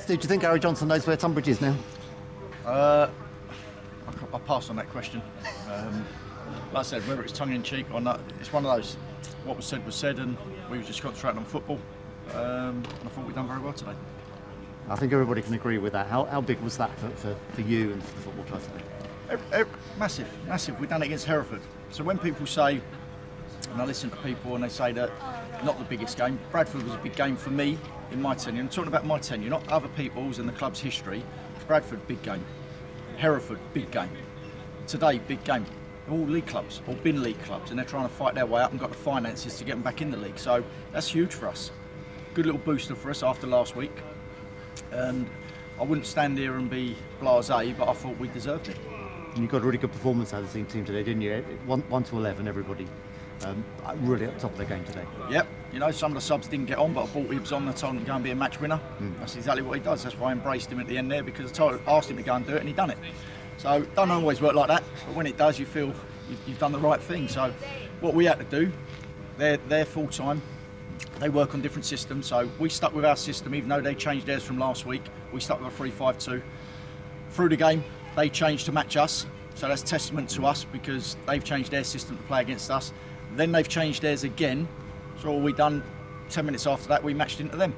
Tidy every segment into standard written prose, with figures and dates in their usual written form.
Steve, do you think Harry Johnson knows where Tonbridge is now? I'll pass on that question. Like I said, whether it's tongue-in-cheek or not, it's one of those. What was said, and we were just concentrating on football. And I thought we'd done very well today. I think everybody can agree with that. How big was that for you and for the football club today? Massive. We've done it against Hereford. So when people say, and I listen to people and they say that not the biggest game, Bradford was a big game for me in my tenure. I'm talking about my tenure, not other people's and the club's history. Bradford, big game. Hereford, big game. Today, big game. They're all league clubs, all been league clubs, and they're trying to fight their way up and got the finances to get them back in the league. So that's huge for us. Good little booster for us after last week. And I wouldn't stand here and be blasé, but I thought we deserved it. And you got a really good performance out of the team today, didn't you? 1 to 11, everybody really at the top of their game today. Yep. You know, some of the subs didn't get on, but I brought Ibs on. I told him to go and be a match winner. That's exactly what he does. That's why I embraced him at the end there, because I asked him to go and do it, and he done it. So it don't always work like that, but when it does, you feel you've done the right thing. So what we had to do, they're full time. They work on different systems, so we stuck with our system, even though they changed theirs from last week. We stuck with a 3-5-2. Through the game, they changed to match us, so that's testament to us because they've changed their system to play against us. Then they've changed theirs again, so all we done 10 minutes after that, we matched into them.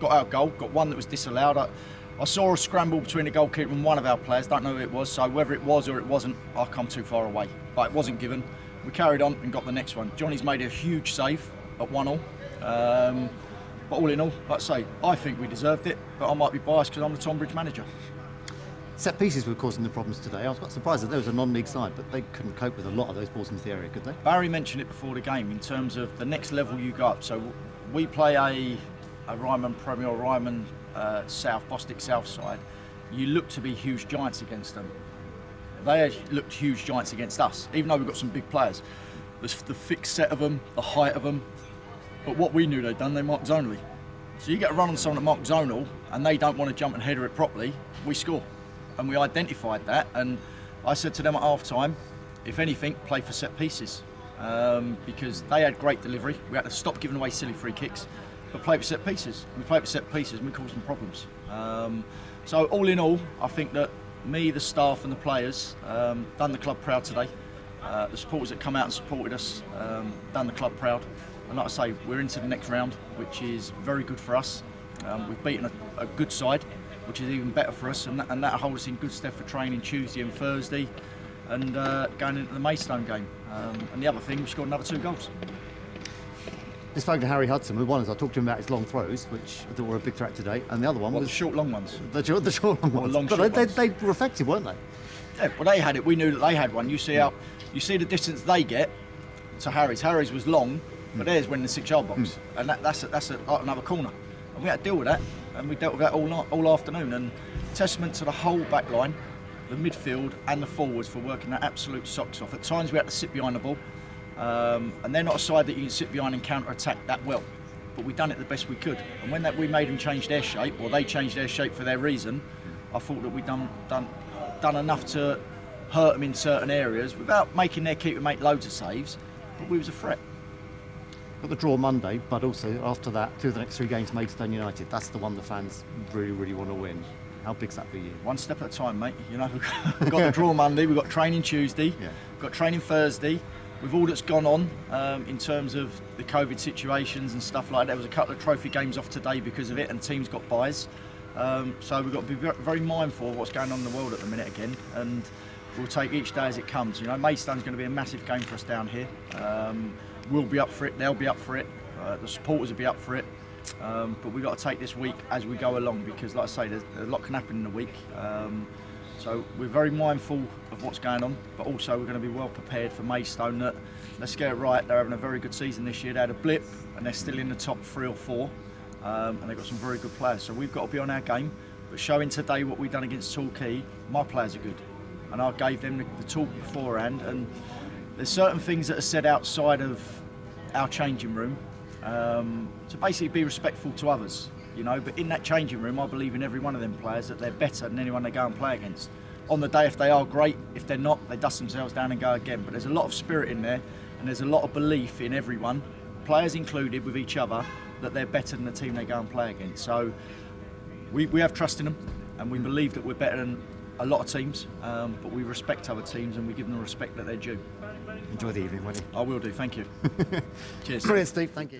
Got our goal, got one that was disallowed. I saw a scramble between the goalkeeper and one of our players, don't know who it was, so whether it was or it wasn't, I come too far away. But it wasn't given. We carried on and got the next one. Johnny's made a huge save at 1-1. But all in all, like I say, I think we deserved it, but I might be biased because I'm the Tonbridge manager. Set pieces were causing the problems today. I was quite surprised that there was a non-league side, but they couldn't cope with a lot of those balls into the area, could they? Barry mentioned it before the game in terms of the next level you go up. So we play a Ryman Premier or Ryman South, Bostic South side. You look to be huge giants against them. They looked huge giants against us, even though we've got some big players. There's the fixed set of them, the height of them. But what we knew they'd done, they marked zonally. So you get a run on someone that marked zonal and they don't want to jump and header it properly, we score. And we identified that, and I said to them at half time, if anything, play for set pieces. Because they had great delivery. We had to stop giving away silly free kicks, but play for set pieces. We played for set pieces and we caused them problems. So all in all, I think that me, the staff and the players done the club proud today. The supporters that come out and supported us done the club proud. And like I say, we're into the next round, which is very good for us. We've beaten a good side, which is even better for us, and that'll hold us in good stead for training Tuesday and Thursday, and going into the Maidstone game. And the other thing, we scored another 2 goals. Just spoke to Harry Hudson with one, as I talked to him about his long throws, which I thought were a big threat today, and the other one was the short, long ones. The short, long ones. But they were effective, weren't they? Yeah, well, they had it. We knew that they had one. You see the distance they get to Harry's. Harry's was long, but theirs went in the 6-yard box, and that's another corner. And we had to deal with that, and we dealt with that all afternoon. And testament to the whole back line, the midfield and the forwards for working their absolute socks off. At times we had to sit behind the ball, and they're not a side that you can sit behind and counter-attack that well. But we done it the best we could. And when we made them change their shape, or they changed their shape for their reason, I thought that we done enough to hurt them in certain areas without making their keeper make loads of saves. But we was a threat. Got the draw Monday, but also after that, 2 of the next 3 games, Maidstone United. That's the one the fans really, really want to win. How big's that for you? One step at a time, mate. You know, we've got the draw Monday, we've got training Tuesday, we've got training Thursday. With all that's gone on in terms of the COVID situations and stuff like that, there was a couple of trophy games off today because of it, and teams got buys. So we've got to be very mindful of what's going on in the world at the minute again, and we'll take each day as it comes. You know, Maidstone's going to be a massive game for us down here. We'll be up for it, they'll be up for it, the supporters will be up for it, but we've got to take this week as we go along, because like I say, there's a lot can happen in the week. So we're very mindful of what's going on, but also we're going to be well prepared for Maidstone. That, let's get it right, they're having a very good season this year. They had a blip and they're still in the top 3 or 4, and they've got some very good players. So we've got to be on our game, but showing today what we've done against Torquay, my players are good. And I gave them the talk beforehand, and there's certain things that are said outside of our changing room to basically be respectful to others. You know, but in that changing room, I believe in every one of them players that they're better than anyone they go and play against. On the day, if they are great, if they're not, they dust themselves down and go again. But there's a lot of spirit in there, and there's a lot of belief in everyone, players included, with each other, that they're better than the team they go and play against. So we have trust in them, and we believe that we're better than a lot of teams, but we respect other teams and we give them the respect that they're due. Enjoy the evening, won't you? I will do, thank you. Cheers. Brilliant, Steve, thank you.